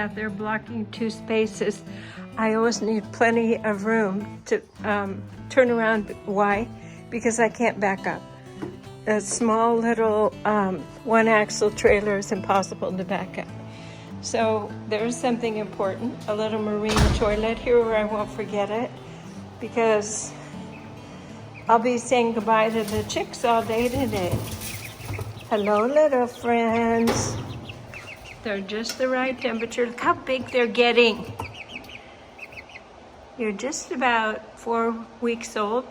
out there blocking 2 spaces. I always need plenty of room to turn around. Why? Because I can't back up. A small little 1-axle trailer is impossible to back up. So there's something important, a little marine toilet here where I won't forget it, because I'll be saying goodbye to the chicks all day today. Hello, little friends. They're just the right temperature. Look how big they're getting. You're just about 4 weeks old.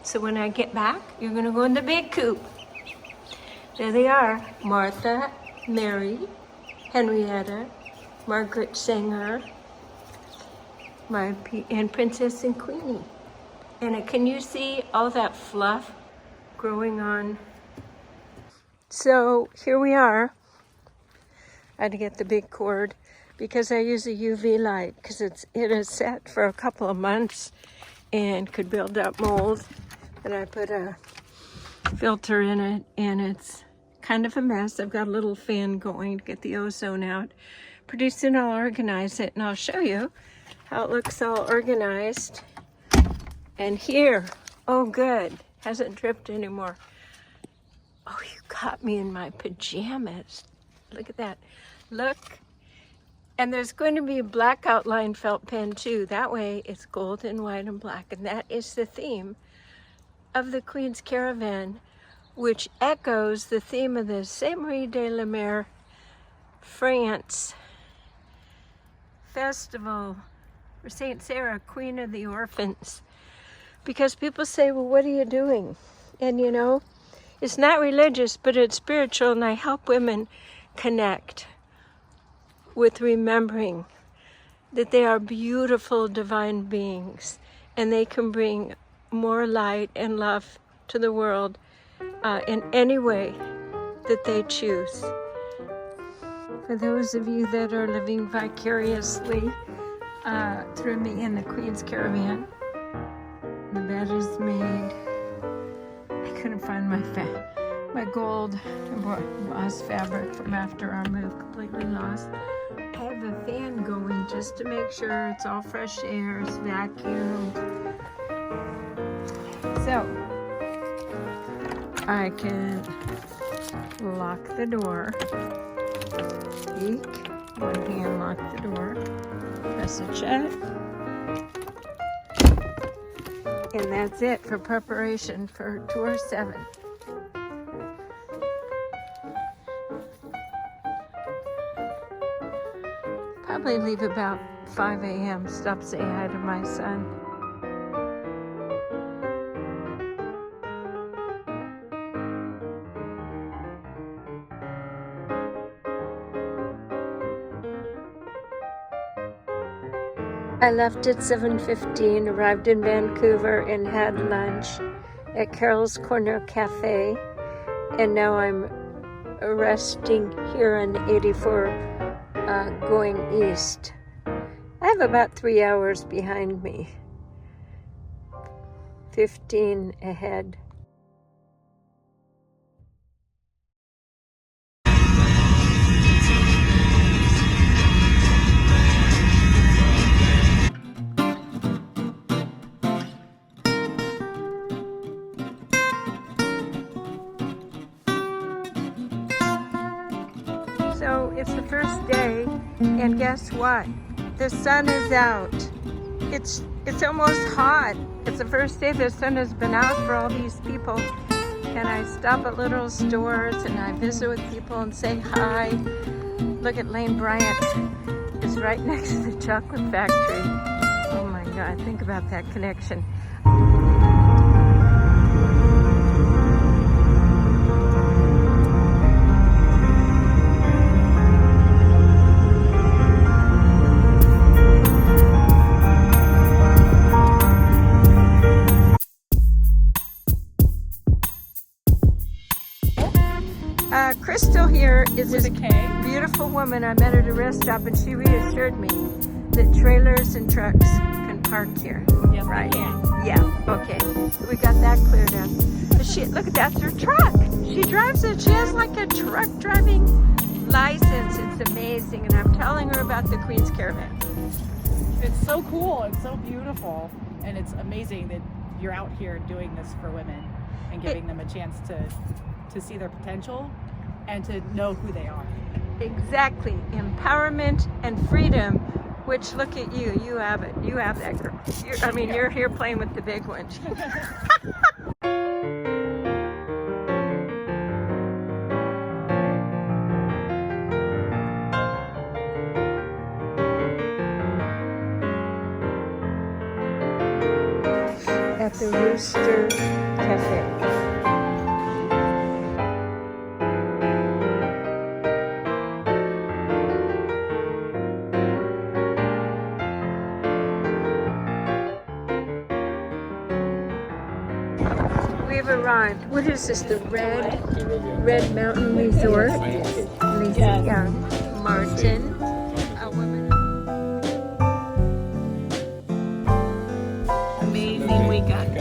So when I get back, you're gonna go in the big coop. There they are, Martha, Mary, Henrietta, Margaret Sanger, and Princess and Queenie. And can you see all that fluff growing on? So here we are. I had to get the big cord because I use a UV light because it is set for a couple of months and could build up mold. And I put a filter in it and it's kind of a mess. I've got a little fan going to get the ozone out. Pretty soon I'll organize it and I'll show you how it looks all organized. And here, oh good, hasn't dripped anymore. Oh, you caught me in my pajamas. Look at that. Look. And there's going to be a black outline felt pen too. That way it's gold and white and black. And that is the theme of the Queen's Caravan, which echoes the theme of the Sainte Marie de la Mer, France festival for Saint Sarah, Queen of the Orphans. Because people say, well, what are you doing? And you know, it's not religious, but it's spiritual, and I help women connect with remembering that they are beautiful divine beings and they can bring more light and love to the world in any way that they choose. For those of you that are living vicariously through me in the Queen's Caravan, the bed is made. I couldn't find my gold embossed fabric from after our move, completely lost. I have a fan going just to make sure it's all fresh air, it's vacuumed. So I can lock the door. Eek. One hand lock the door. Press it shut. And that's it for preparation for tour 7. Probably leave about 5 a.m. Stop say hi to my son. I left at 7:15, arrived in Vancouver and had lunch at Carol's Corner Cafe, and now I'm resting here on 84 going east. I have about 3 hours behind me, 15 ahead. So it's the first day, and guess what? The sun is out. It's almost hot. It's the first day the sun has been out for all these people. And I stop at little stores and I visit with people and say hi. Look at Lane Bryant. It's right next to the chocolate factory. Oh my God, think about that connection. Crystal here is this beautiful woman. I met her at a rest stop and she reassured me that trailers and trucks can park here. Yes, right? Yeah, okay. We got that cleared up. But look, that's her truck. She drives it. She has like a truck driving license. It's amazing, and I'm telling her about the Queen's Caravan. It's so cool and so beautiful, and it's amazing that you're out here doing this for women and giving them a chance to see their potential and to know who they are. Exactly. Empowerment and freedom, which, look at you. You have it. You have that, girl. You're here playing with the big ones. At the Rooster Cafe. We've arrived. What is this? The Red Mountain Resort. Lisa Young, Martin, a woman. Amazing weekend.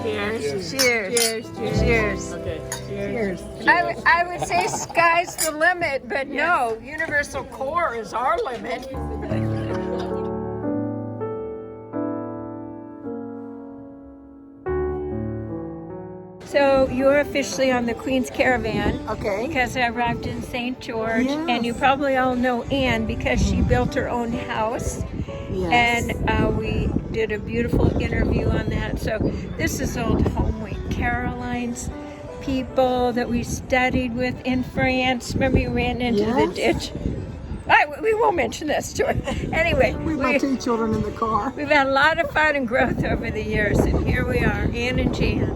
Cheers. Cheers. Cheers. Cheers. Okay, cheers. I would say sky's the limit, but no, universal core is our limit. So you're officially on the Queen's Caravan. Okay. Because I arrived in St. George, and you probably all know Anne because she built her own house. Yes. And we did a beautiful interview on that. So this is old home week. Caroline's people that we studied with in France. Remember you ran into the ditch? We won't mention that story. Anyway, We've got 2 children in the car. we've had a lot of fun and growth over the years, and here we are, Anne and Jan.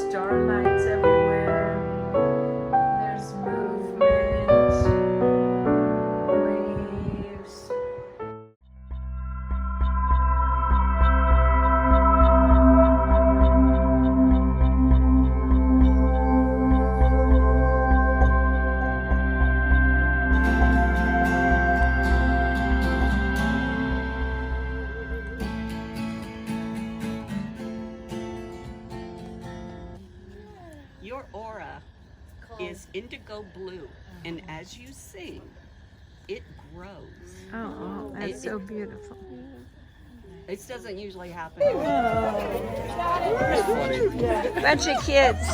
Starlights everywhere. There's movement, waves. Your aura is indigo blue, and as you sing, it grows. Oh, that's so beautiful. It doesn't usually happen. Bunch of kids.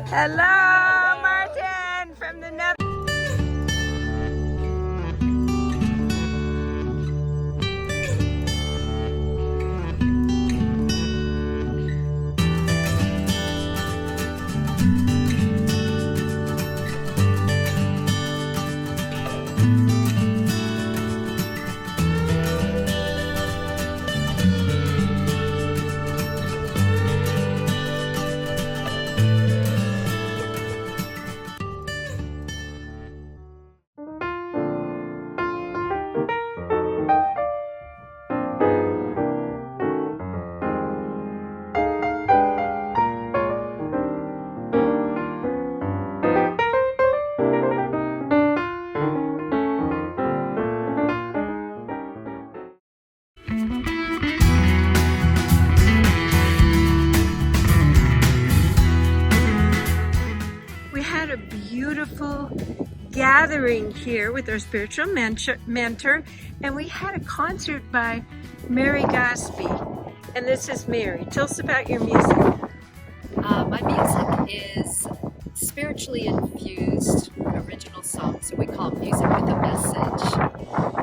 Hello, Martin from the Netherlands. A beautiful gathering here with our spiritual mentor, and we had a concert by Mary Gatsby, and this is Mary. Tell us about your music. My music is spiritually infused original songs, so we call it music with a message,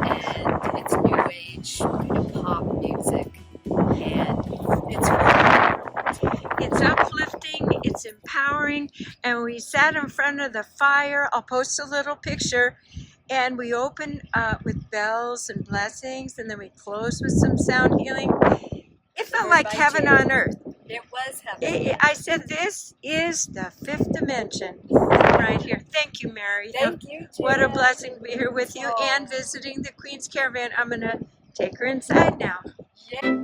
and it's new age kind of pop music, and it's uplifting, it's empowering, and we sat in front of the fire. I'll post a little picture, and we opened with bells and blessings, and then we closed with some sound healing. It felt like heaven on earth. It was heaven. I said, this is the 5th dimension right here. Thank you, Mary. Thank you, Jan. What a blessing to be here with you and visiting the Queen's Caravan. I'm going to take her inside now. Yeah.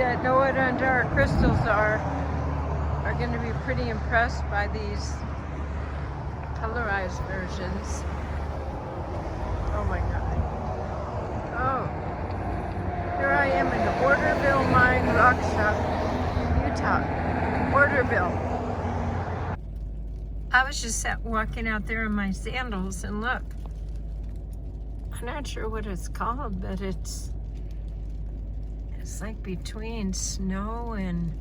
that know what under our crystals are going to be pretty impressed by these colorized versions. Oh my God. Oh, here I am in the Orderville Mine Rock Shop in Utah. Orderville. I was just walking out there in my sandals, and look, I'm not sure what it's called, but it's like between snow and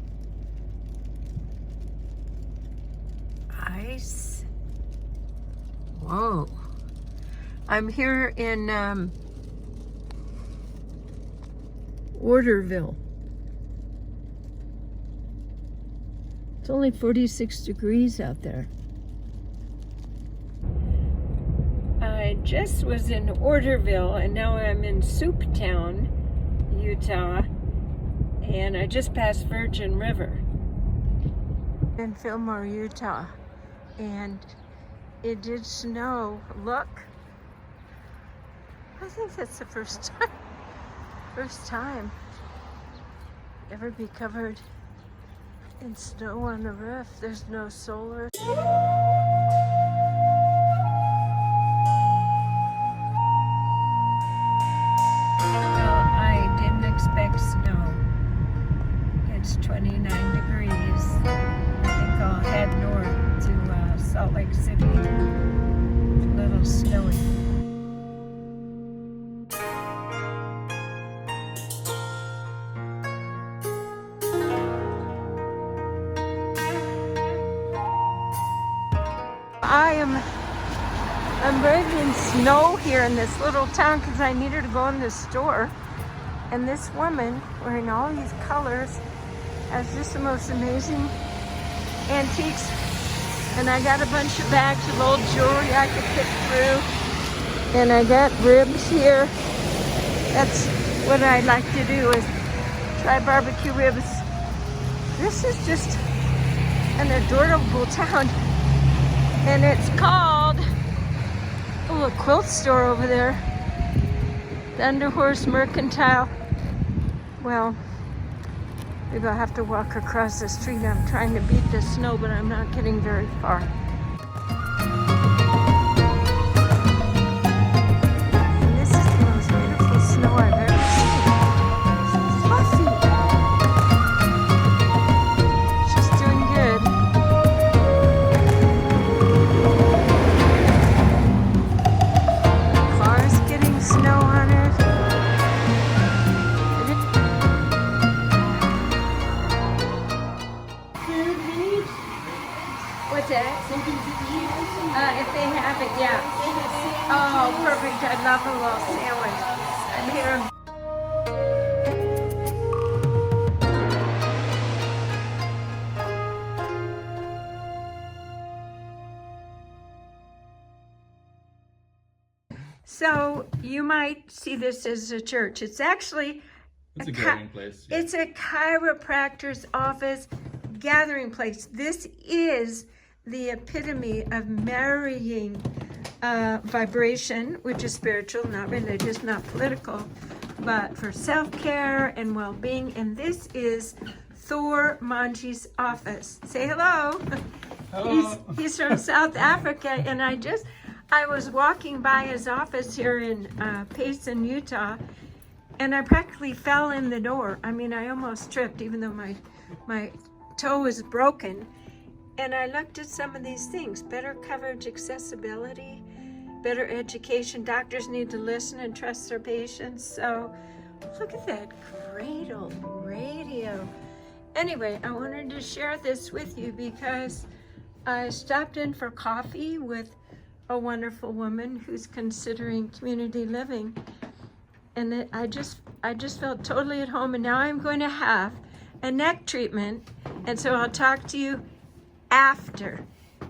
ice. Whoa. I'm here in Orderville. It's only 46 degrees out there. I just was in Orderville, and now I'm in Souptown, Utah, and I just passed Virgin River in Fillmore, Utah, and it did snow. Look, I think that's the first time ever be covered in snow on the roof. There's no solar. Expect snow. It's 29 degrees. I think I'll head north to Salt Lake City. It's a little snowy. I'm braving snow here in this little town because I needed to go in the store. And this woman, wearing all these colors, has just the most amazing antiques. And I got a bunch of bags of old jewelry I could pick through. And I got ribs here. That's what I like to do, is try barbecue ribs. This is just an adorable town. And it's called, oh, a quilt store over there. The Underhorse Mercantile. Well, maybe I'll have to walk across the street. I'm trying to beat the snow, but I'm not getting very far. And this is the most beautiful snow I've ever seen. It's fluffy. She's doing good. The car's getting snow on it. What's that? Something to eat? If they have it, yeah. Oh, perfect. I love a little sandwich. I'm here. So you might see this as a church. It's actually a gathering place. Yeah. It's a chiropractor's office, gathering place. This is the epitome of marrying vibration, which is spiritual, not religious, not political, but for self-care and well-being. And this is Thor Manji's office. Say hello. Hello. He's from South Africa, and I was walking by his office here in Payson, Utah, and I practically fell in the door. I mean, I almost tripped, even though my toe is broken. And I looked at some of these things: better coverage, accessibility, better education. Doctors need to listen and trust their patients. So look at that cradle radio. Anyway, I wanted to share this with you because I stopped in for coffee with a wonderful woman who's considering community living. And I just felt totally at home. And now I'm going to have a neck treatment. And so I'll talk to you after.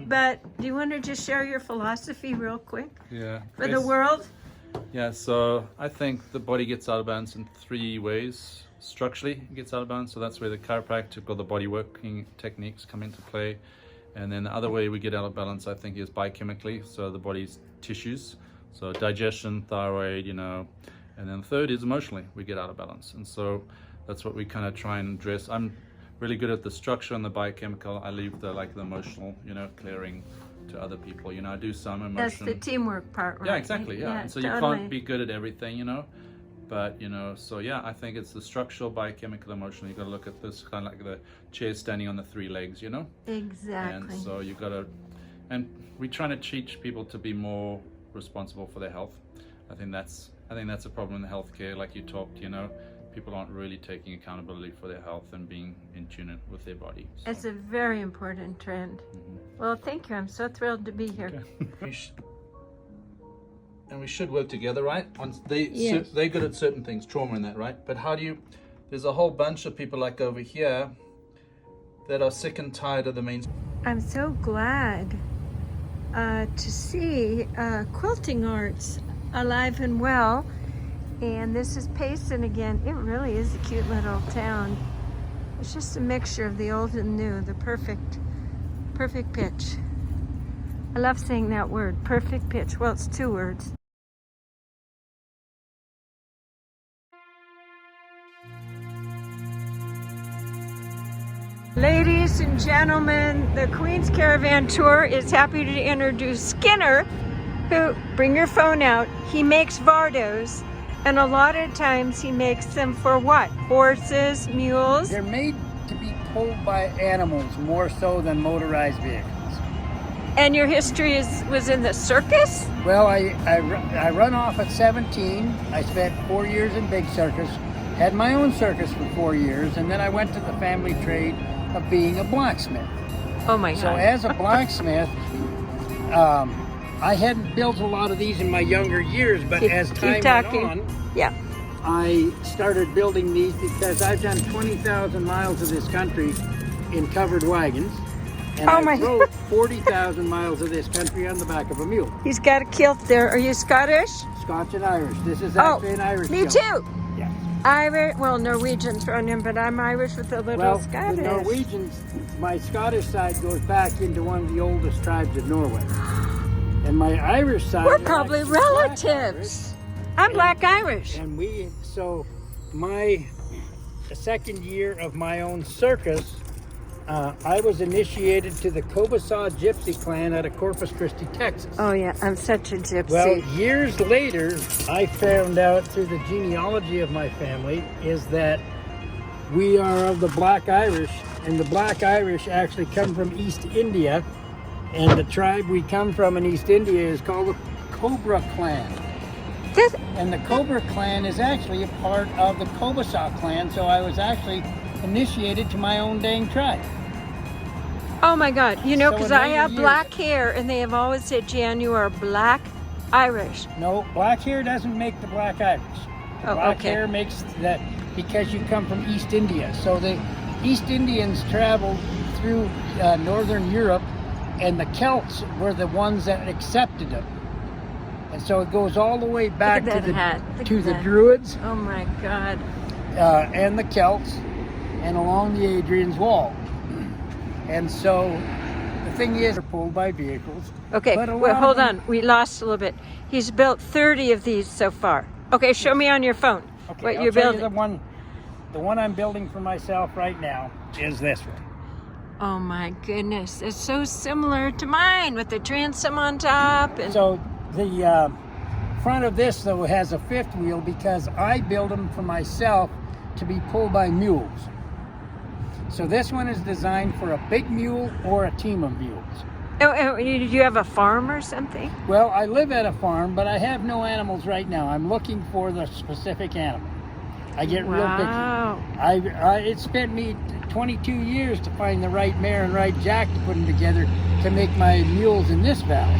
But do you want to just share your philosophy real quick? Yeah. For the world? Yeah, so I think the body gets out of balance in 3 ways. Structurally, it gets out of balance, so that's where the chiropractic or the body working techniques come into play. And then the other way we get out of balance, I think, is biochemically, so the body's tissues, so digestion, thyroid, and then the third is emotionally, we get out of balance. And so that's what we kind of try and address. I'm really good at the structure and the biochemical. I leave the like the emotional, you know, clearing to other people. You know, I do some emotion. That's the teamwork part, right? Yeah, exactly. Yeah, and so you totally. can't be good at everything, you know. But you know, so yeah, I think it's the structural, biochemical, emotional. You got to look at this kind of like the chair standing on the 3 legs, you know. Exactly. And so you got to, and we're trying to teach people to be more responsible for their health. I think that's a problem in healthcare. Like you talked, you know, people aren't really taking accountability for their health and being in tune with their body. So. It's a very important trend. Well, thank you. I'm so thrilled to be here. And we should work together, right? Yes. They're good at certain things, trauma and that, right? But how do you, there's a whole bunch of people like over here that are sick and tired of the main. I'm so glad to see quilting arts alive and well. And this is Payson again. It really is a cute little town. It's just a mixture of the old and new, the perfect pitch. I love saying that word, perfect pitch. Well, it's 2 words. Ladies and gentlemen, the Queen's Caravan Tour is happy to introduce Skinner, who, bring your phone out, he makes vardos, and a lot of times he makes them for what? Horses, mules? They're made to be pulled by animals more so than motorized vehicles. And your history was in the circus? Well, I run off at 17. I spent 4 years in big circus, had my own circus for 4 years, and then I went to the family trade of being a blacksmith. Oh my God. So as a blacksmith, I hadn't built a lot of these in my younger years, but as time went on, yeah, I started building these because I've done 20,000 miles of this country in covered wagons. And I rode 40,000 miles of this country on the back of a mule. He's got a kilt there. Are you Scottish? Scotch and Irish. This is actually an Irish me kilt. too. Yes. Irish, well, Norwegian thrown in, but I'm Irish with a little Scottish. The Norwegians, my Scottish side goes back into one of the oldest tribes of Norway. And my Irish side... We're probably relatives. I'm Black Irish. And my second year of my own circus, I was initiated to the Kobasaw Gypsy clan out of Corpus Christi, Texas. Oh yeah, I'm such a gypsy. Well, years later, I found out through the genealogy of my family is that we are of the Black Irish, and the Black Irish actually come from East India, and the tribe we come from in East India is called the Cobra clan. And the Cobra clan is actually a part of the Kobasaw clan, so I was actually initiated to my own dang tribe. Oh my God, you know, because So I have black hair and they have always said, Jan, you are Black Irish. No, black hair doesn't make the Black Irish. The black hair makes that because you come from East India. So the East Indians traveled through Northern Europe, and the Celts were the ones that accepted them. And so it goes all the way back to the Druids. Oh my God. And the Celts, and along the Adrian's Wall. And so the thing is, they're pulled by vehicles. Okay, well, hold on. We lost a little bit. He's built 30 of these so far. Okay, show me on your phone what you're building. The one I'm building for myself right now is this one. Oh my goodness, it's so similar to mine with the transom on top. And so the front of this, though, has a 5th wheel because I build them for myself to be pulled by mules. So this one is designed for a big mule or a team of mules. Oh, do you have a farm or something? Well, I live at a farm, but I have no animals right now. I'm looking for the specific animal. I get real picky. It spent me 22 years to find the right mare and right jack to put them together to make my mules in this valley.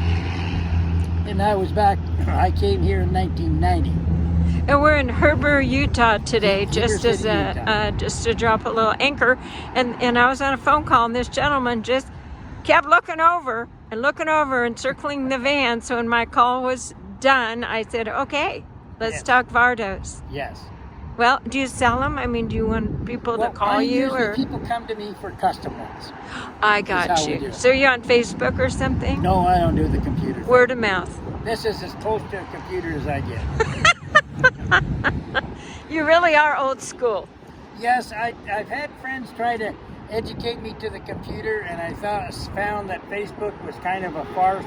And I came here in 1990. And we're in Heber, Utah today, just to drop a little anchor. And I was on a phone call, and this gentleman just kept looking over and circling the van. So when my call was done, I said, okay, let's talk vardos. Yes. Well, do you sell them? I mean, do you want people to call you? Or people come to me for custom ones. I got you. So you're on Facebook or something? No, I don't do the computer. Word of mouth. This is as close to a computer as I get. You really are old school. Yes, I've had friends try to educate me to the computer, and I found that Facebook was kind of a farce.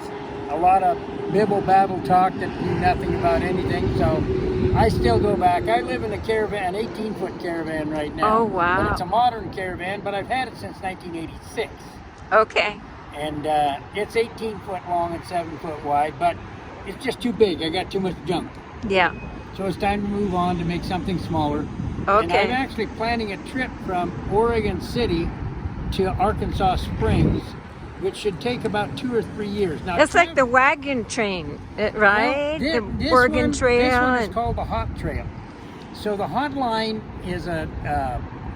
A lot of bibble babble talk that knew nothing about anything. So I still go back. I live in a Caravan, 18-foot Caravan right now. Oh, wow. But it's a modern Caravan, but I've had it since 1986. Okay. And it's 18 foot long and 7 foot wide, but it's just too big. I got too much junk. Yeah. So it's time to move on to make something smaller. Okay. And I'm actually planning a trip from Oregon City to Arkansas Springs, which should take about 2 or 3 years. Now, That's like the wagon train, right? Well, the Oregon Trail. This one is called the Hot Trail. So the Hot Line is a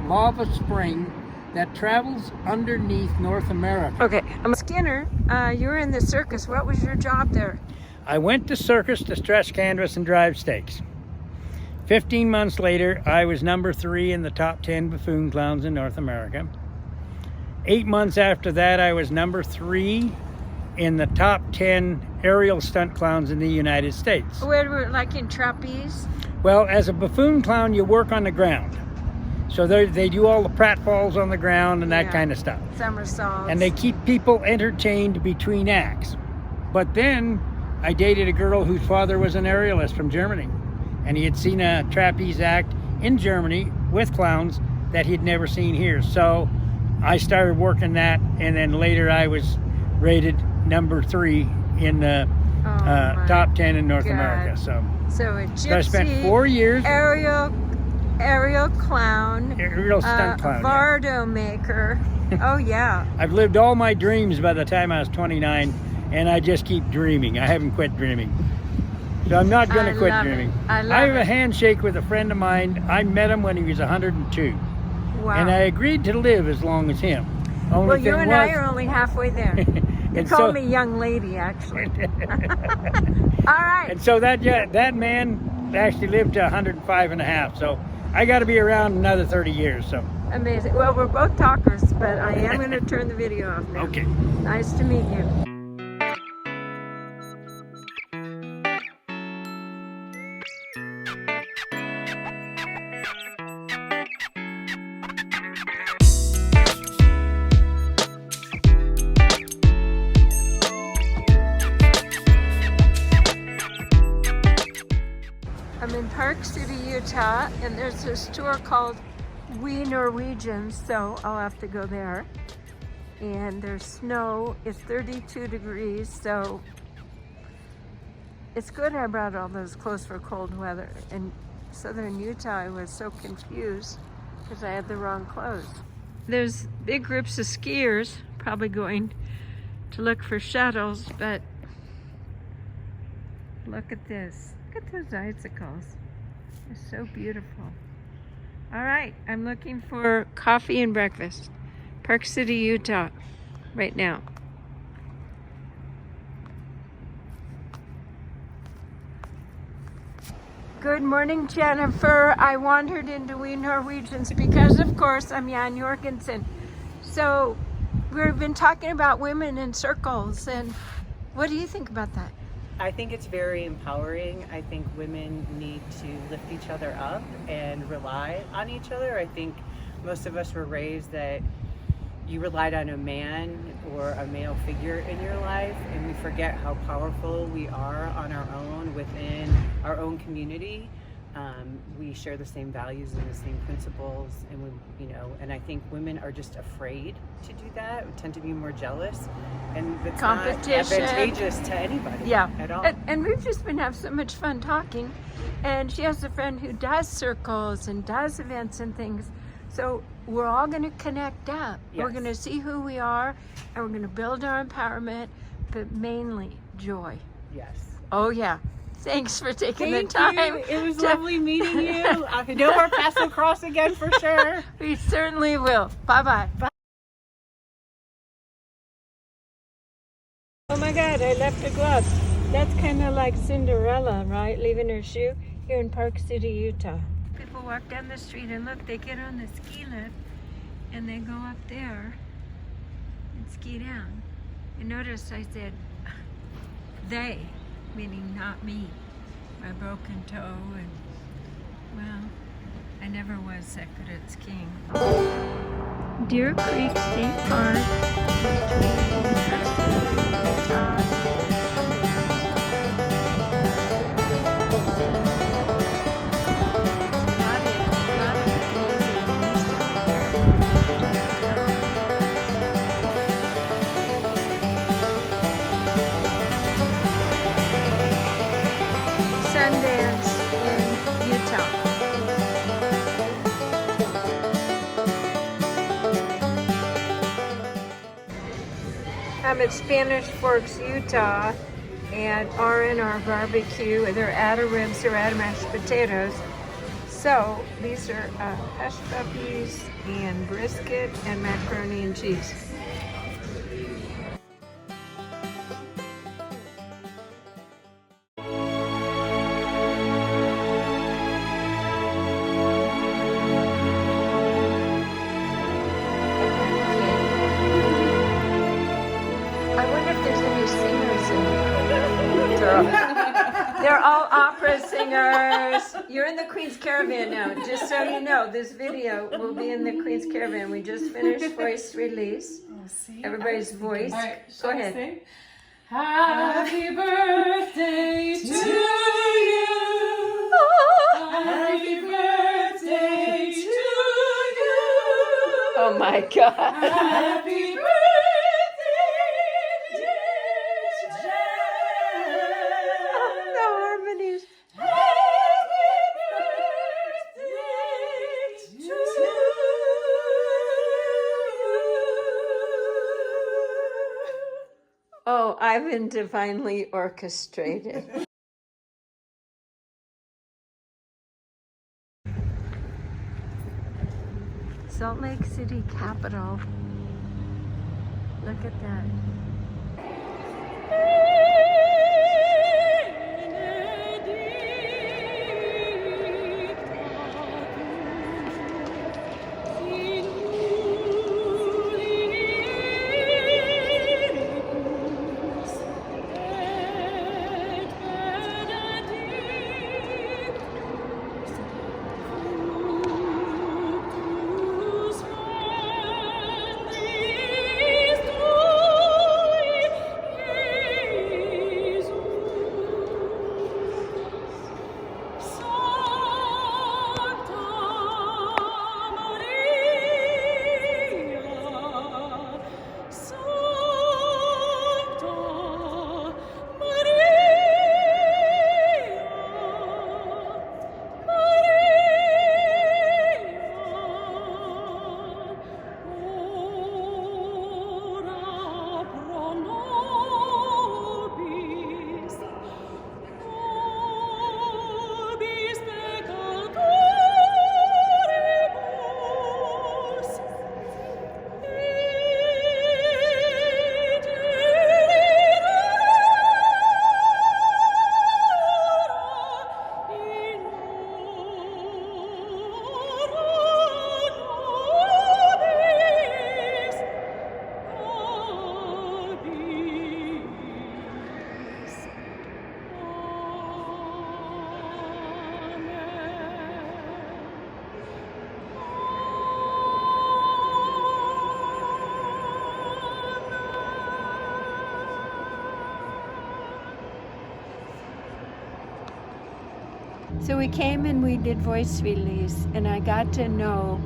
lava spring that travels underneath North America. Okay, I'm Skinner. You were in the circus. What was your job there? I went to circus to stretch canvas and drive stakes. 15 months later, I was number 3 in the top 10 buffoon clowns in North America. 8 months after that, I was number 3 in the top 10 aerial stunt clowns in the United States. Where were like in trapeze? Well, as a buffoon clown, you work on the ground. So they do all the pratfalls on the ground and that kind of stuff. Somersaults. And they keep people entertained between acts. But then I dated a girl whose father was an aerialist from Germany. And he had seen a trapeze act in Germany with clowns that he'd never seen here. So I started working that, and then later I was rated number 3 in the top 10 in North America. So a gypsy, I spent 4 years. Aerial clown, Aerial stunt clown. vardo maker. Oh yeah. I've lived all my dreams by the time I was 29, and I just keep dreaming. I haven't quit dreaming. So I'm not going to quit dreaming. I love have a handshake with a friend of mine. I met him when he was 102. Wow. And I agreed to live as long as him. Well, you and I are only halfway there. You called me young lady, actually. All right. And so that man actually lived to 105 and a half. So I got to be around another 30 years. So amazing. Well, we're both talkers, but I am going to turn the video off now. Okay. Nice to meet you. I'm in Park City, Utah, and there's this tour called We Norwegians, so I'll have to go there. And there's snow, it's 32 degrees, so it's good I brought all those clothes for cold weather. In southern Utah, I was so confused because I had the wrong clothes. There's big groups of skiers probably going to look for shuttles, but look at this. Look at those icicles. They're so beautiful. All right, I'm looking for coffee and breakfast. Park City, Utah, right now. Good morning, Jennifer. I wandered into We Norwegians because, of course, I'm Jan Jorgensen. So we've been talking about women in circles, and what do you think about that? I think it's very empowering. I think women need to lift each other up and rely on each other. I think most of us were raised that you relied on a man or a male figure in your life, and we forget how powerful we are on our own within our own community. We share the same values and the same principles, and and I think women are just afraid to do that. We tend to be more jealous, and it's not advantageous to anybody at all. And we've just been having so much fun talking, and she has a friend who does circles and does events and things. So we're all going to connect up. Yes. We're going to see who we are, and we're going to build our empowerment, but mainly joy. Yes. Oh yeah. Thanks for taking the Thank time. you. It was lovely meeting you. I know our paths will cross again for sure. We certainly will. Bye-bye. Bye. Oh my God, I left a glove. That's kind of like Cinderella, right? Leaving her shoe here in Park City, Utah. People walk down the street and look, they get on the ski lift and they go up there and ski down. And notice I said, they, meaning not me, my broken toe, and well, I never was sick, but it's king. Deer Creek State Park between Utah Sundance in Utah. I'm at Spanish Forks, Utah, and R&R Barbecue. They're out of ribs, they're out of mashed potatoes. So these are hush puppies and brisket and macaroni and cheese. I wonder if there's any singers in the They're all opera singers. You're in the Queen's Caravan now. Just so you know, this video will be in the Queen's Caravan. We just finished voice release. Everybody's voice. All right, Go shall I ahead. sing? Happy birthday to you. Happy birthday to you. Oh my God. Happy birthday, dear Jen. The harmonies. Happy birthday to you. Oh, I've been divinely orchestrated. Salt Lake City Capitol. Look at that. So we came and we did voice release, and I got to know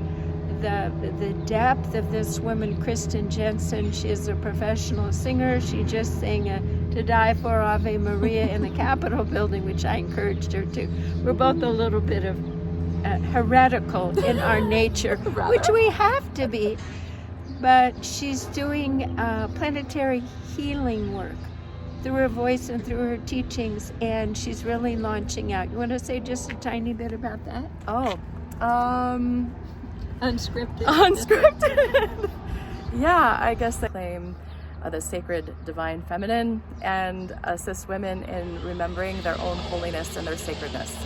the depth of this woman, Kristin Jensen. She is a professional singer. She just sang a To Die For Ave Maria in the Capitol building, which I encouraged her to. We're both a little bit of heretical in our nature, which we have to be. But she's doing planetary healing work through her voice and through her teachings, and she's really launching out. You want to say just a tiny bit about that? Unscripted. Unscripted. Yeah, I guess they claim the sacred divine feminine and assist women in remembering their own holiness and their sacredness.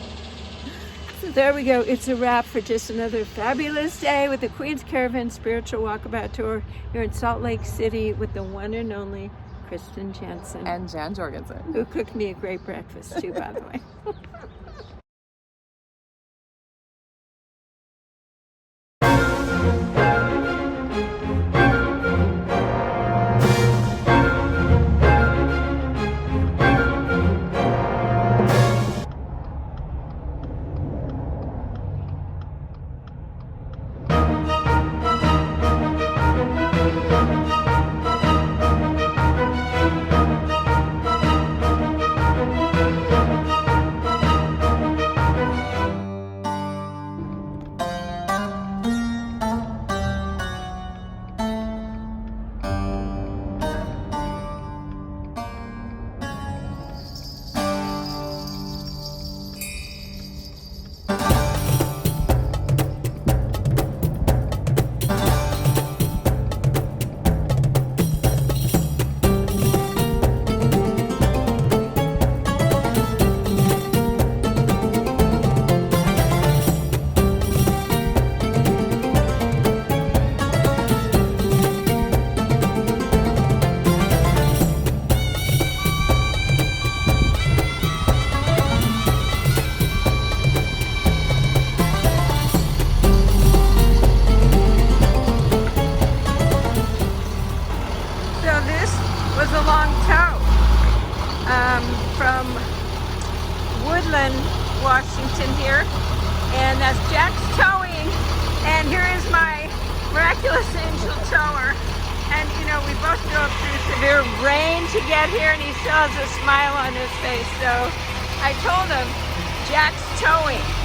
So there we go. It's a wrap for just another fabulous day with the Queen's Caravan Spiritual Walkabout Tour here in Salt Lake City with the one and only Kristin Jensen. And Jan Jorgensen. Who cooked me a great breakfast too, by the way. Jorgensen here, and that's Jack's towing, and here is my miraculous angel tower. And you know, we both drove through severe rain to get here, and he still has a smile on his face. So I told him, Jack's towing.